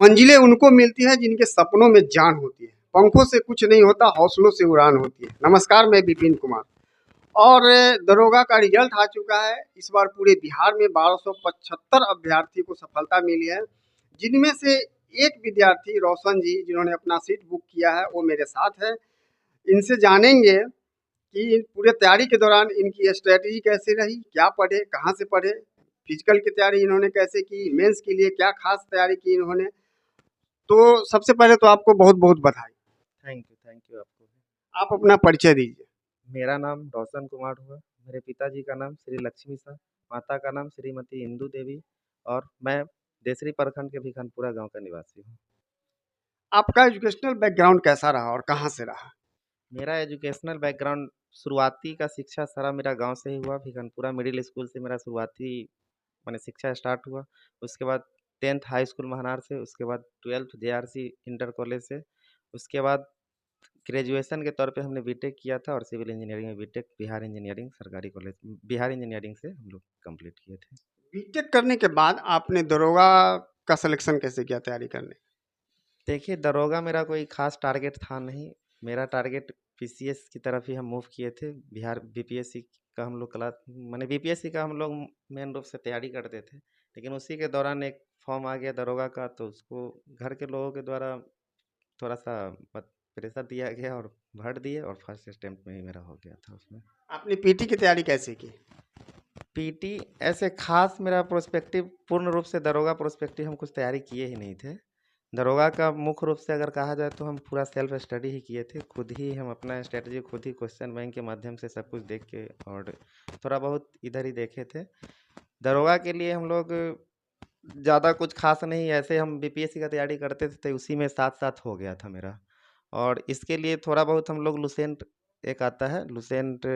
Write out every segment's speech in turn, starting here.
मंजिलें उनको मिलती है जिनके सपनों में जान होती है। पंखों से कुछ नहीं होता, हौसलों से उड़ान होती है। नमस्कार, मैं विपिन कुमार। और दरोगा का रिजल्ट आ चुका है। इस बार पूरे बिहार में 1275 अभ्यर्थी को सफलता मिली है, जिनमें से एक विद्यार्थी रोशन जी, जिन्होंने अपना सीट बुक किया है, वो मेरे साथ है। इनसे जानेंगे कि पूरे तैयारी के दौरान इनकी स्ट्रेटजी कैसे रही, क्या पढ़े, कहाँ से पढ़े, फिजिकल की तैयारी इन्होंने कैसे की, मेंस के लिए क्या खास तैयारी की इन्होंने। तो सबसे पहले तो आपको बहुत बहुत बधाई। थैंक यू आपको भी। आप अपना परिचय दीजिए। मेरा नाम रोशन कुमार हुआ। मेरे पिताजी का नाम श्री लक्ष्मी शाह, माता का नाम श्रीमती इंदू देवी और मैं देसरी प्रखंड के भिखनपुरा गांव का निवासी हूँ। आपका एजुकेशनल बैकग्राउंड कैसा रहा और कहाँ से रहा? मेरा एजुकेशनल बैकग्राउंड शुरुआती का शिक्षा सारा मेरा गांव से ही हुआ। भिखनपुरा मिडिल स्कूल से मेरा शुरुआती मैंने शिक्षा स्टार्ट हुआ। उसके बाद 10th हाई स्कूल महनार से, उसके बाद 12th जेआरसी इंटर कॉलेज से, उसके बाद ग्रेजुएशन के तौर पे हमने बीटेक किया था और सिविल इंजीनियरिंग में बीटेक बिहार इंजीनियरिंग सरकारी कॉलेज बिहार इंजीनियरिंग से हम लोग कंप्लीट किए थे। बीटेक करने के बाद आपने दरोगा का सिलेक्शन कैसे किया तैयारी करने? देखिए, दरोगा मेरा कोई खास टारगेट था नहीं। मेरा टारगेट पीसीएस की तरफ ही हम मूव किए थे। बिहार बीपीएससी का हम लोग माने बीपीएससी का हम लोग मेन रूप से तैयारी करते थे, लेकिन उसी के दौरान एक फॉर्म आ गया दरोगा का, तो उसको घर के लोगों के द्वारा थोड़ा सा प्रेशर दिया गया और भर दिए और फर्स्ट अटेम्प्ट में ही मेरा हो गया था उसमें। आपने पीटी की तैयारी कैसे की? पीटी ऐसे खास मेरा प्रोस्पेक्टिव पूर्ण रूप से दरोगा प्रोस्पेक्टिव हम कुछ तैयारी किए ही नहीं थे। दरोगा का मुख्य रूप से अगर कहा जाए तो हम पूरा सेल्फ स्टडी ही किए थे। खुद ही हम अपना स्ट्रेटजी खुद ही क्वेश्चन बैंक के माध्यम से सब कुछ देख के और थोड़ा बहुत इधर ही देखे थे। दरोगा के लिए हम लोग ज़्यादा कुछ खास नहीं, ऐसे हम बीपीएससी का तैयारी करते थे तो उसी में साथ साथ हो गया था मेरा। और इसके लिए थोड़ा बहुत हम लोग लुसेंट एक आता है लुसेंट,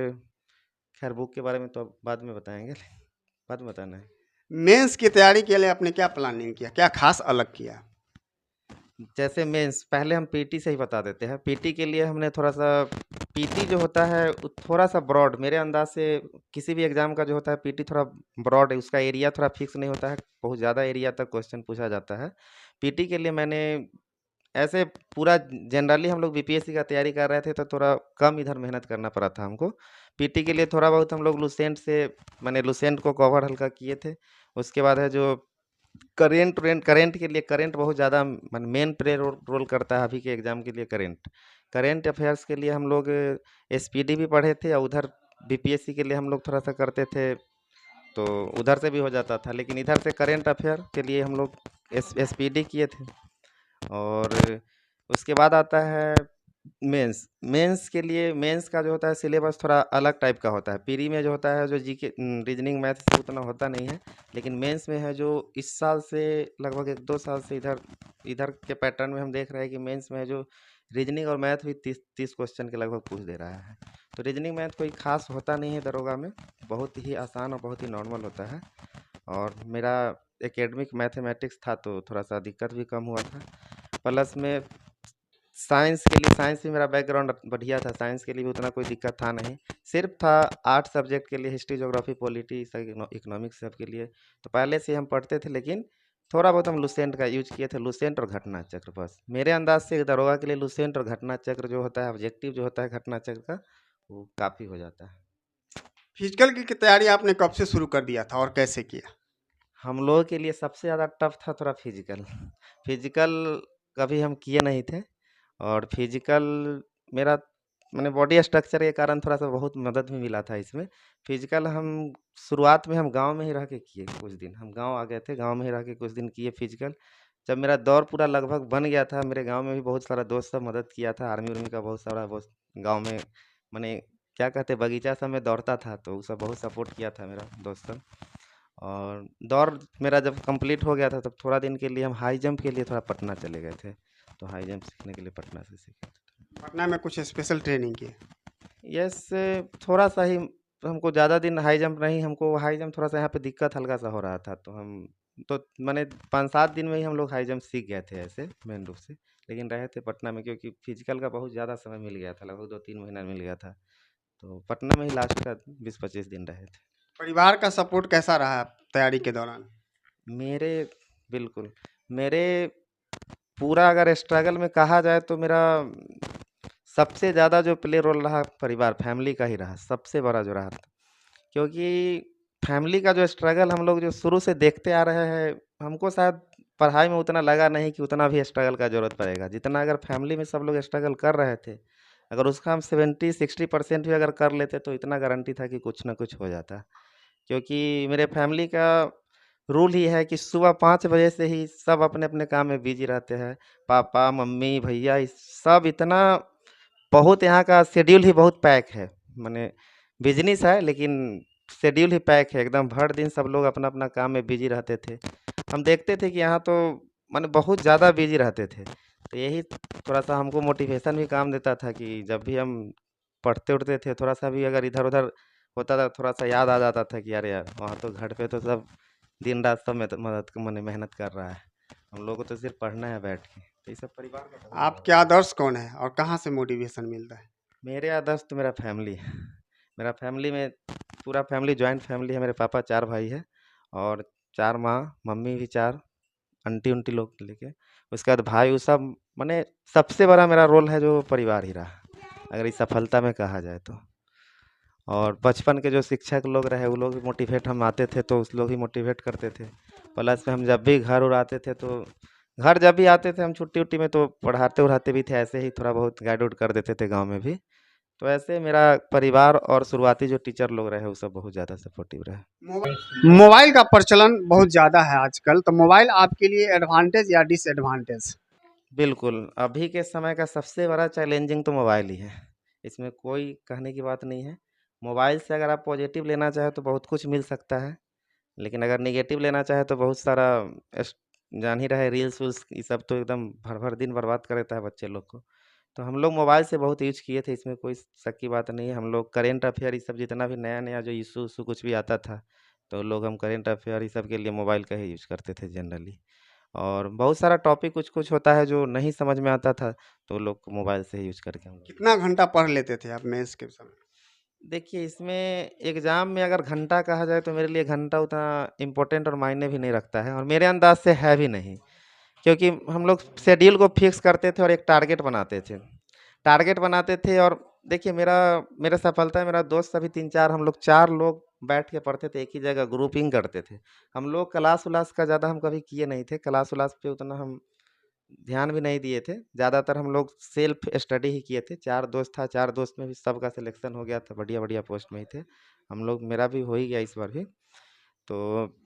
खैर बुक के बारे में तो अब बाद में बताएंगे, बाद में बताना है। मेंस की तैयारी के लिए आपने क्या प्लानिंग किया, क्या खास अलग किया? जैसे मेंस पहले हम पीटी से ही बता देते हैं। पीटी के लिए हमने थोड़ा सा पीटी जो होता है वो थोड़ा सा ब्रॉड, मेरे अंदाज से किसी भी एग्जाम का जो होता है पीटी थोड़ा ब्रॉड है, उसका एरिया थोड़ा फिक्स नहीं होता है, बहुत ज़्यादा एरिया तक क्वेश्चन पूछा जाता है। पीटी के लिए मैंने ऐसे पूरा जनरली हम लोग बीपीएससी का तैयारी कर रहे थे तो थोड़ा कम इधर मेहनत करना पड़ा था हमको। पीटी के लिए थोड़ा बहुत हम लोग लुसेंट से मैंने लुसेंट को कवर हल्का किए थे। उसके बाद है जो करेंट के लिए, करेंट बहुत ज़्यादा मेन प्ले रोल करता है अभी के एग्जाम के लिए। करेंट अफेयर्स के लिए हम लोग एसपीडी भी पढ़े थे और उधर बीपीएससी के लिए हम लोग थोड़ा सा करते थे, तो उधर से भी हो जाता था, लेकिन इधर से करेंट अफेयर के लिए हम लोग एसपीडी किए थे। और उसके बाद आता है मेंस। मेंस के लिए मेंस का जो होता है सिलेबस थोड़ा अलग टाइप का होता है। प्री में जो होता है जो जीके रीजनिंग मैथ से उतना होता नहीं है, लेकिन मेंस में है जो इस साल से लगभग 1-2 साल से इधर इधर के पैटर्न में हम देख रहे हैं कि मेंस में है जो रीजनिंग और मैथ भी 30 क्वेश्चन के लगभग पूछ दे रहा है। तो रीजनिंग मैथ कोई खास होता नहीं है दरोगा में, बहुत ही आसान और बहुत ही नॉर्मल होता है। और मेरा एकेडमिक मैथमेटिक्स था तो थोड़ा सा दिक्कत भी कम हुआ था। प्लस में साइंस के लिए, साइंस भी मेरा बैकग्राउंड बढ़िया था, साइंस के लिए भी उतना कोई दिक्कत था नहीं। सिर्फ था आर्ट सब्जेक्ट के लिए, हिस्ट्री ज्योग्राफी पॉलिटी इकोनॉमिक्स सब के लिए तो पहले से हम पढ़ते थे, लेकिन थोड़ा बहुत हम लुसेंट का यूज किए थे, लुसेंट और घटना चक्र। बस मेरे अंदाज से दरोगा के लिए लुसेंट और घटना चक्र जो होता है ऑब्जेक्टिव जो होता है घटना चक्र का, वो काफ़ी हो जाता है। फिजिकल की तैयारी आपने कब से शुरू कर दिया था और कैसे किया? हम लोगों के लिए सबसे ज़्यादा टफ था थोड़ा फिजिकल। फिजिकल कभी हम किए नहीं थे और फिजिकल मेरा मैंने बॉडी स्ट्रक्चर के कारण थोड़ा सा बहुत मदद भी मिला था इसमें। फिजिकल हम शुरुआत में हम गांव में ही रह के किए, कुछ दिन हम गांव आ गए थे, गांव में ही रह के कुछ दिन किए फिजिकल। जब मेरा दौर पूरा लगभग बन गया था, मेरे गांव में भी बहुत सारा दोस्त सब मदद किया था, आर्मी उर्मी का बहुत सारा बहुत गाँव में मैंने क्या कहते बगीचा सब में दौड़ता था तो वो सब बहुत सपोर्ट किया था मेरा दोस्त सब। और दौड़ मेरा जब कंप्लीट हो गया था तब थोड़ा दिन के लिए हम हाई जंप के लिए थोड़ा पटना चले गए थे, तो हाई जंप सीखने के लिए पटना से सीखे थे। पटना में कुछ स्पेशल ट्रेनिंग की? यस, थोड़ा सा ही, हमको ज़्यादा दिन हाई जंप नहीं, हमको हाई जंप थोड़ा सा यहाँ पे दिक्कत हल्का सा हो रहा था, तो हम तो मैंने 5-7 दिन में ही हम लोग हाई जंप सीख गए थे ऐसे मेन रूप से। लेकिन रहे थे पटना में क्योंकि फिजिकल का बहुत ज़्यादा समय मिल गया था, लगभग 2-3 महीना मिल गया था, तो पटना में ही लास्ट का 20-25 दिन रहे थे। परिवार का सपोर्ट कैसा रहा तैयारी के दौरान? मेरे बिल्कुल, मेरे पूरा अगर स्ट्रगल में कहा जाए तो मेरा सबसे ज़्यादा जो प्ले रोल रहा परिवार फैमिली का ही रहा, सबसे बड़ा जो रहा। क्योंकि फैमिली का जो स्ट्रगल हम लोग जो शुरू से देखते आ रहे हैं, हमको शायद पढ़ाई में उतना लगा नहीं कि उतना भी स्ट्रगल का ज़रूरत पड़ेगा। जितना अगर फैमिली में सब लोग स्ट्रगल कर रहे थे, अगर उसका हम 70-60% भी अगर कर लेते तो इतना गारंटी था कि कुछ ना कुछ हो जाता। क्योंकि मेरे फैमिली का रूल ही है कि सुबह 5 बजे से ही सब अपने-अपने काम में बिज़ी रहते हैं। पापा, मम्मी, भैया इस सब इतना बहुत यहाँ का शेड्यूल ही बहुत पैक है। माने बिज़नेस है लेकिन शेड्यूल ही पैक है, एकदम भर दिन सब लोग अपना-अपना काम में बिज़ी रहते थे। हम देखते थे कि यहाँ तो माने बहुत ज़्यादा बिज़ी रहते थे। तो यही थोड़ा-सा हमको मोटिवेशन भी काम देता था कि जब भी हम पढ़ते-उढ़ते थे, थोड़ा-सा भी अगर इधर-उधर होता था, थोड़ा-सा याद आ जाता था कि अरे यार! वहाँ तो घर पे तो सब दिन-रात सब मदद माने मेहनत कर रहा है। हम लोगों को तो सिर्फ़ पढ़ना है बैठ के। तो ये सब परिवार का बहुत बड़ा आपके आदर्श कौन है और कहाँ से मोटिवेशन मिलता है? मेरे आदर्श तो मेरा फैमिली है। मेरा फैमिली में पूरा फैमिली जॉइंट फैमिली है। मेरे पापा 4 भाई हैं और 4 माँ, मम्मी भी 4 आंटी-उंटी लोग लेके। उसके बाद भाई वो सब माने सबसे बड़ा मेरा रोल है जो परिवार ही रहा, अगर इस सफलता में कहा जाए तो। और बचपन के जो शिक्षक लोग रहे वो लोग भी मोटिवेट हम आते थे तो उस लोग ही मोटिवेट करते थे। प्लस में हम जब भी घर उर आते थे तो घर जब भी आते थे हम छुट्टी-उट्टी में तो पढ़ाते-वढ़ाते भी थे, ऐसे ही थोड़ा बहुत गाइड उड कर देते थे गाँव में भी। तो ऐसे मेरा परिवार और शुरुआती जो टीचर लोग रहे वो सब बहुत ज़्यादा सपोर्टिव रहे। मोबाइल का प्रचलन बहुत ज़्यादा है आजकल, तो मोबाइल आपके लिए एडवांटेज या डिसएडवांटेज? बिल्कुल, अभी के समय का सबसे बड़ा चैलेंजिंग तो मोबाइल ही है। इसमें कोई कहने की बात नहीं है। मोबाइल से अगर आप पॉजिटिव लेना चाहें तो बहुत कुछ मिल सकता है, लेकिन अगर नेगेटिव लेना चाहें तो बहुत सारा एस जान ही रहे रील्स-वील्स ये सब तो एकदम भर-भर दिन बर्बाद कर देता है बच्चे लोग को। तो हम लोग मोबाइल से बहुत यूज़ किए थे, इसमें कोई शक की बात नहीं है। हम लोग करेंट अफ़ेयर ये सब जितना भी नया-नया जो इश्यू-उश्यू कुछ भी आता था, तो लोग हम करेंट अफ़ेयर ये सब के लिए मोबाइल का ही यूज़ करते थे जनरली। और बहुत सारा टॉपिक कुछ-कुछ होता है जो नहीं समझ में आता था, तो लोग मोबाइल से ही यूज़ करके हम लोग कितना घंटा पढ़ लेते थे आप मेंस के समय? देखिए, इसमें एग्ज़ाम में अगर घंटा कहा जाए तो मेरे लिए घंटा उतना इम्पोर्टेंट और मायने भी नहीं रखता है और मेरे अंदाज़ से है भी नहीं। क्योंकि हम लोग शेड्यूल को फिक्स करते थे और एक टारगेट बनाते थे। टारगेट बनाते थे और देखिए मेरा मेरा सफलता है मेरा दोस्त सभी 3-4 हम लोग 4 लोग बैठ के पढ़ते थे, एक ही जगह ग्रुपिंग करते थे। हम लोग क्लास-व्लास का ज़्यादा हम कभी किए नहीं थे, क्लास-व्लास पे उतना हम ध्यान भी नहीं दिए थे। ज़्यादातर हम लोग सेल्फ स्टडी ही किए थे। 4 दोस्त था, 4 दोस्त में भी सबका सिलेक्शन हो गया था, बढ़िया-बढ़िया पोस्ट में ही थे। हम लोग मेरा भी हो ही गया इस बार भी। तो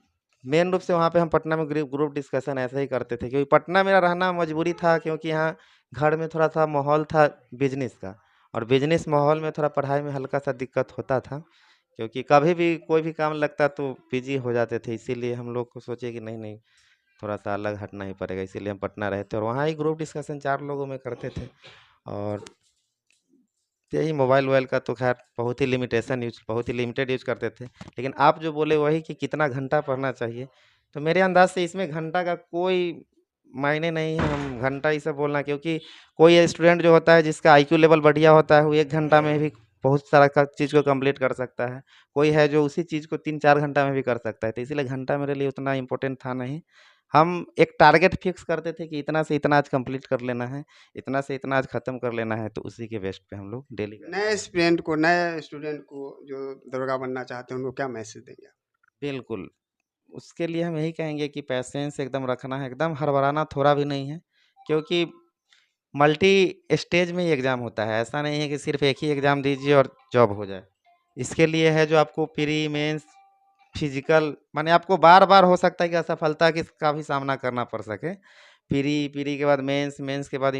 मेन रूप से वहाँ पे हम पटना में ग्रुप ग्रुप डिस्कशन ऐसे ही करते थे क्योंकि पटना मेरा रहना मजबूरी था क्योंकि यहाँ घर में थोड़ा-सा माहौल था बिज़नेस का और बिज़नेस माहौल में थोड़ा पढ़ाई में हल्का-सा दिक्कत होता था। क्योंकि कभी भी कोई भी काम लगता तो बिज़ी हो जाते थे, इसीलिए हम लोग को सोचे कि नहीं-नहीं थोड़ा-सा अलग हटना ही पड़ेगा, इसीलिए हम पटना रहे थे और वहाँ ही ग्रुप डिस्कशन 4 लोगों में करते थे और यही मोबाइल-वोबाइल का तो ख़ैर बहुत ही लिमिटेड यूज़ करते थे। लेकिन आप जो बोले वही कि कितना घंटा पढ़ना चाहिए, तो मेरे अंदाज़ से इसमें घंटा का कोई मायने नहीं है, हम घंटा ही सब बोलना क्योंकि कोई स्टूडेंट जो होता है जिसका आईक्यू लेवल बढ़िया होता है, वो 1 घंटा में भी बहुत सारा का चीज़ को कंप्लीट कर सकता है। कोई है जो उसी चीज़ को 3-4 घंटा में भी कर सकता है, तो इसीलिए घंटा मेरे लिए उतना इम्पोर्टेंट था नहीं। हम एक टारगेट फिक्स करते थे कि इतना से इतना आज कंप्लीट कर लेना है, इतना से इतना आज खत्म कर लेना है, तो उसी के बेस पे हम लोग डेली करते नए स्टूडेंट को जो दरोगा बनना चाहते हैं, उनको क्या मैसेज देंगे आप? बिल्कुल, उसके लिए हम यही कहेंगे कि पेशेंस एकदम रखना है, एकदम हड़बड़ाना थोड़ा भी नहीं है, क्योंकि मल्टी स्टेज में ही एग्ज़ाम होता है, ऐसा नहीं है कि सिर्फ़ एक ही एग्ज़ाम दीजिए और जॉब हो जाए। इसके लिए है जो आपको प्री, मेंस, फिज़िकल माने आपको बार-बार हो सकता है कि असफलता का भी सामना करना पड़ सके। प्री के बाद मेंस, मेंस के बाद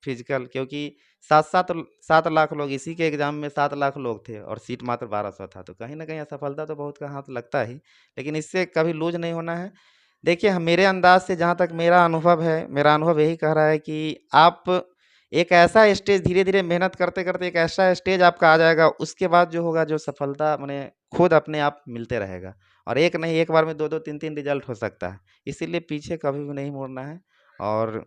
फिज़िकल क्योंकि 7 लाख लोग इसी के एग्ज़ाम में 7 लाख लोग थे और सीट मात्र 1200 था, तो कहीं न कहीं असफलता तो बहुत का हाथ लगता ही, लेकिन इससे कभी लूज़ नहीं होना है। देखिए मेरे अंदाज़ से जहाँ तक मेरा अनुभव है, मेरा अनुभव यही कह रहा है कि आप एक ऐसा स्टेज धीरे-धीरे मेहनत करते-करते एक ऐसा स्टेज आपका आ जाएगा, उसके बाद जो होगा जो सफलता माने खुद अपने आप मिलते रहेगा और एक नहीं एक बार में 2-2 3-3 रिज़ल्ट हो सकता है। इसीलिए पीछे कभी भी नहीं मुड़ना है और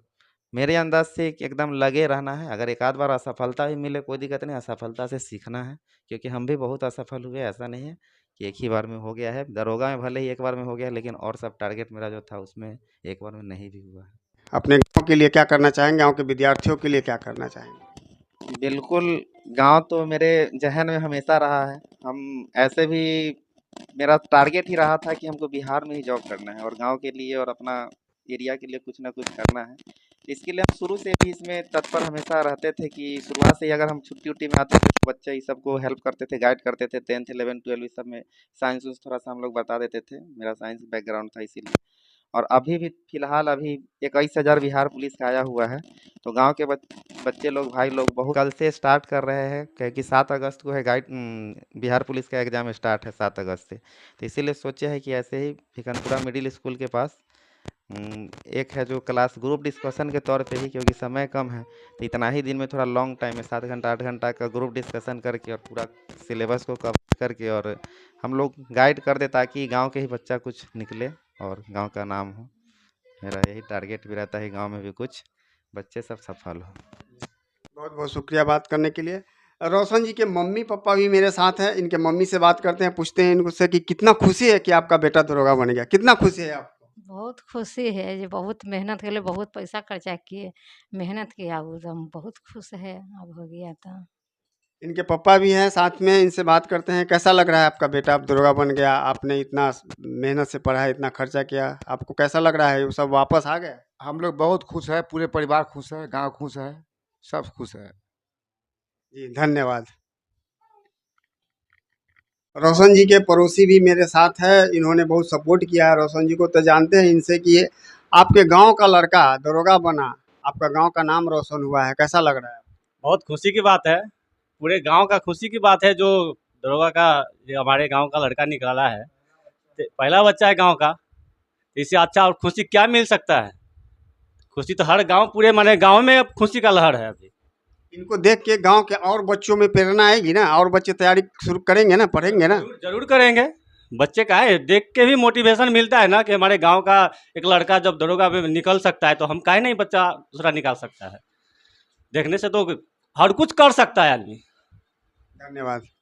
मेरे अंदाज़ से कि एकदम लगे रहना है। अगर एक आध बार असफलता भी मिले कोई दिक्कत नहीं, असफलता से सीखना है क्योंकि हम भी बहुत असफल हुए, ऐसा नहीं है कि एक ही बार में हो गया है। दरोगा में भले ही एक बार में हो गया है, लेकिन और सब टारगेट मेरा जो था उसमें एक बार में नहीं भी हुआ है। अपने गांव के लिए क्या करना चाहेंगे, गांव के विद्यार्थियों के लिए क्या करना चाहेंगे? बिल्कुल, गाँव तो मेरे ज़हन में हमेशा रहा है। हम ऐसे भी मेरा टारगेट ही रहा था कि हमको बिहार में ही जॉब करना है और गाँव के लिए और अपना एरिया के लिए कुछ ना कुछ करना है। इसके लिए हम शुरू से भी इसमें तत्पर हमेशा रहते थे कि शुरुआत से ही अगर हम छुट्टी-वुट्टी में आते थे तो बच्चे ये सबको हेल्प करते थे, गाइड करते थे। 10th, 11th, 12th इस सब में साइंस-उइंस थोड़ा-सा हम लोग बता देते थे। मेरा साइंस बैकग्राउंड था इसीलिए। और अभी भी फिलहाल अभी 21,000 बिहार पुलिस का आया हुआ है। तो गाँव के बच्चे लोग, भाई लोग बहुत कल से स्टार्ट कर रहे हैं क्योंकि 7 अगस्त को है बिहार पुलिस का एग्ज़ाम स्टार्ट है 7 अगस्त से। तो इसीलिए सोचे हैं कि ऐसे ही भिखनपुरा मिडिल स्कूल के पास एक है जो क्लास ग्रुप डिस्कशन के तौर पे ही, क्योंकि समय कम है तो इतना ही दिन में थोड़ा लॉन्ग टाइम में 7 घंटा 8 घंटा का ग्रुप डिस्कशन करके और पूरा सिलेबस को कवर करके और हम लोग गाइड कर दे ताकि गांव के ही बच्चा कुछ निकले और गांव का नाम हो। मेरा यही टारगेट भी रहता है, गांव में भी कुछ बच्चे सब सफल हो। बहुत बहुत शुक्रिया बात करने के लिए। रोशन जी के मम्मी पापा भी मेरे साथ हैं, इनके मम्मी से बात करते हैं, पूछते हैं इनसे कि कितना खुशी है कि आपका बेटा दरोगा बन गया, कितना खुशी है आपको? बहुत खुशी है जे बहुत मेहनत के लिए बहुत पैसा खर्चा किए, मेहनत किया और हम बहुत खुश है अब हो गया तो। इनके पापा भी हैं साथ में, इनसे बात करते हैं। कैसा लग रहा है आपका बेटा अब दरोगा बन गया? आपने इतना मेहनत से पढ़ा, इतना खर्चा किया, आपको कैसा लग रहा है? वो सब वापस आ गए? हम लोग बहुत खुश है, पूरे परिवार खुश है, गांव खुश है, सब खुश है। जी धन्यवाद। रोशन जी के पड़ोसी भी मेरे साथ है, इन्होंने बहुत सपोर्ट किया है रोशन जी को। तो जानते हैं इनसे कि ये आपके गांव का लड़का दरोगा बना, आपका गांव का नाम रोशन हुआ है, कैसा लग रहा है? बहुत खुशी की बात है, पूरे गांव का खुशी की बात है जो दरोगा का जो हमारे गांव का लड़का निकाला है। तो पहला बच्चा है गांव का, तो इससे अच्छा और खुशी क्या मिल सकता है। खुशी तो हर गांव, पूरे माने गांव में अब खुशी का लहर है अभी। इनको देख के गांव के और बच्चों में प्रेरणा आएगी ना, और बच्चे तैयारी शुरू करेंगे ना, पढ़ेंगे ना? जरूर करेंगे। बच्चे का है देख के भी मोटिवेशन मिलता है ना कि हमारे गांव का एक लड़का जब दरोगा में निकल सकता है तो हम काहे नहीं बच्चा दूसरा निकाल सकता है। देखने से तो हर कुछ कर सकता है आदमी। धन्यवाद।